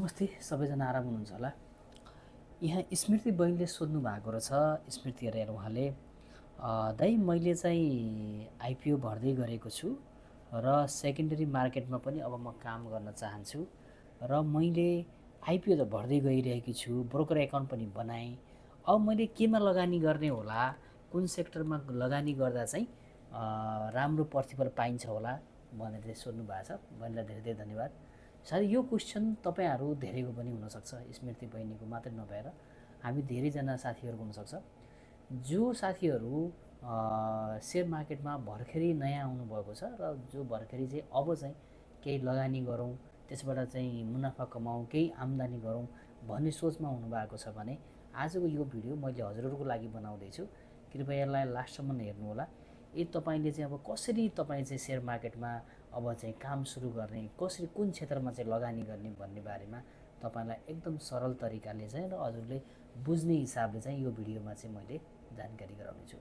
नमस्ते सबैजना आराम हुनुहुन्छ होला। यहाँ स्मृति बहिनीले सोध्नु भएको रहेछ। स्मृति हेरेर उहाँले दाइ मैले चाहिँ आइपिओ भर्दै गरेको छु र सेकेन्डरी मार्केटमा पनि अब म काम गर्न चाहन्छु र मैले आइपिओ त भर्दै गइरहेकी छु, ब्रोकर एकाउन्ट पनि बनाएँ। अब मैले केमा लगानी गर्ने होला, कुन सेक्टरमा लगानी गर्दा चाहिँ राम्रो प्रतिफल पाइन्छ होला भनेर चाहिँ सोध्नु भएको छ। बहिनीलाई धेरै धेरै धन्यवाद। सायद यो क्वेसन तपाईँहरू धेरैको पनि हुनसक्छ, स्मृति बहिनीको मात्रै नभएर हामी धेरैजना साथीहरूको हुनसक्छ। जो साथीहरू सेयर मार्केटमा भर्खरै नयाँ आउनुभएको छ र जो भर्खरै चाहिँ अब चाहिँ केही लगानी गरौँ, त्यसबाट चाहिँ मुनाफा कमाउँ, केही आम्दानी गरौँ भन्ने सोचमा हुनुभएको छ भने आजको यो भिडियो मैले हजुरहरूको लागि बनाउँदैछु। कृपया यसलाई लास्टसम्म हेर्नुहोला। यदि तपाईँले चाहिँ अब कसरी तपाईँ चाहिँ सेयर मार्केटमा अब चाहिँ काम सुरु गर्ने, कसरी कुन क्षेत्रमा चाहिँ लगानी गर्ने भन्ने बारेमा तपाईँलाई एकदम सरल तरिकाले चाहिँ र हजुरले बुझ्ने हिसाबले चाहिँ यो भिडियोमा चाहिँ मैले जानकारी गराउनेछु।